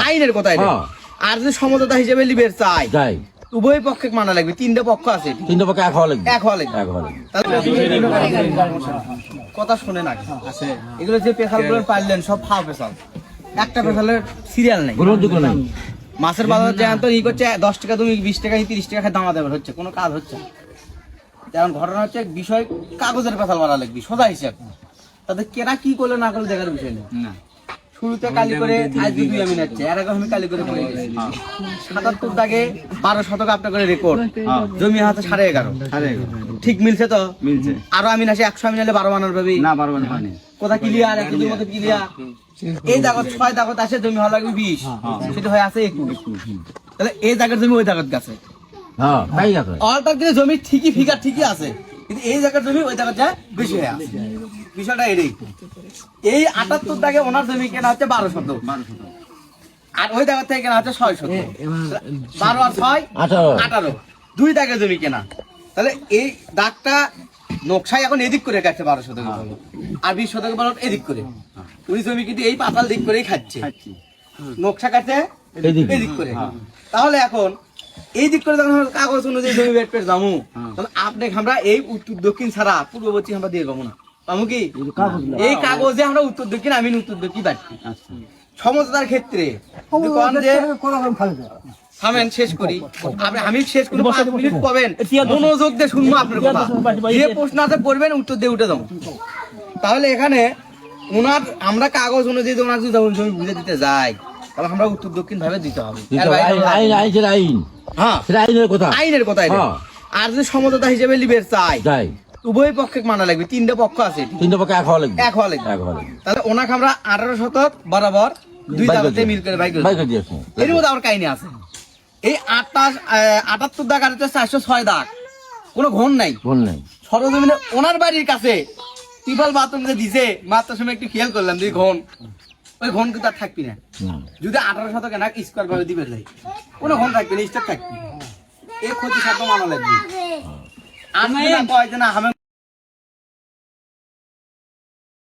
আইনের কথা আর যদি সমঝোতা হিসেবে লিবের চাই উভয় পক্ষে মানা লাগবে। তিনটা পক্ষ আছে, তিনটা পক্ষে এক হওয়া লাগবে। কথা শুনে না আছে এগুলো যে পেশাল গুলো পারলেন সব ফাও পেশাল, একটা পেশালের সিরিয়াল নেই, গ্রহণযোগ্য নাই। মাছের বাজার যেমন তো ই করছে 10 টাকা তুমি 20 টাকা 30 টাকা দামা দেবে হচ্ছে, কোনো কাজ হচ্ছে না। যেমন ঘটনা হচ্ছে বিষয় কাগজের পেশাল মারা লাগবে সোজা হিসাব, তাদের কেনা কি করলে না করলে দেখার বিষয় নেই। শুরুতে কালি করে আজকে 2 আমি নাচ্ছে, এর আগে আমি কালি করে পড়ে গেছি 77 দাগে 12 শতক আপনার করে রেকর্ড, জমি হাতে 11.5 ঠিক মিলছে তো? মিলছে। আরো আমি নাসে 100 আমি নালে 12 মানার ভাবি না 12 মানে হয়নি। কোথা ক্লিয়ার, এক দুই মতো ক্লিয়ার। এই দাগত 6 দাগত আসে জমি হওয়া লাগবে 20, সেটা হয় আছে 21। তাহলে এই জায়গার জমি ওই জায়গার কাছে, হ্যাঁ তাই আছে। অলটার দিকে জমি ঠিকই ফিগার ঠিকই আছে, কিন্তু এই জায়গার জমি ওই জায়গার যা বেশি হয়ে আছে। বিষয়টা এটাই। এই 78 দাগে ওনার জমি কেনা হচ্ছে 12 শতক, আর ওই জায়গা থেকে কেনা হচ্ছে 6 শতক। 12 আর 6 18, 2 দাগে জমি কেনা। তাহলে এই দাগটা নকশায় এখন এদিক করে কাটছে 12 শতক, আর 20 শতক বলট এদিক করে। উনি জমি কিন্তু এই পাতাল দিক করেই খাচ্ছে, নকশা কাটছে এদিক করে। তাহলে এখন এই দিক করে যখন কাগজ অনুযায়ী জমি বেট পেট যাবো, তখন আপনি আমরা এই উত্তর দক্ষিণ ছাড়া পূর্ববর্তী আমরা দিয়ে যাবো না। পাবো কি এই কাগজে আমরা উত্তর দক্ষিণ, আমি উত্তর দক্ষিণ বাড়ছি সমঝোতার ক্ষেত্রে। থামেন শেষ করি, আমি শেষ করি 5 মিনিট পাবেন, মনোযোগ দিয়ে শুনবো আপনার কথা। যে প্রশ্ন আছে পড়বেন উত্তর দিয়ে উঠে যাবো। তাহলে এখানে ওনার আমরা কাগজ অনুযায়ী ওনার যদি জমি বুঝে দিতে যাই, তাহলে আমরা উত্তর দক্ষিণ ভাবে দিতে হবে। আইনের কথা। আর যদি সমঝোতা হিসেবে লিবের চাই উভয় পক্ষে মানা লাগবে। তিনটা পক্ষ আছে, তিনটা পক্ষে এক হওয়া লাগবে। তাহলে ওনাকে আমরা 18 শতক বরাবর 2 জায়গাতে মিল করে বাইক দিয়েছি। এর মধ্যে আমার কাহিনী আছে। এই 78 দাগ আর 406 দাগ কোনো ঘন নাই, সরজমিনে ওনার বাড়ির কাছে টিফল বাথরুম যে দিছে মাত্র সময় একটু খেয়াল করলাম দুই ঘন, ওই ঘন কিন্তু আর থাকবি না। যদি 18 শতক না স্কোয়ার ভাবে দিবে যাই, কোনো ঘন থাকবে না, স্টার থাকবি। এই ক্ষতি সাধ্য মানা লাগবে। আমি কয় যে না আমি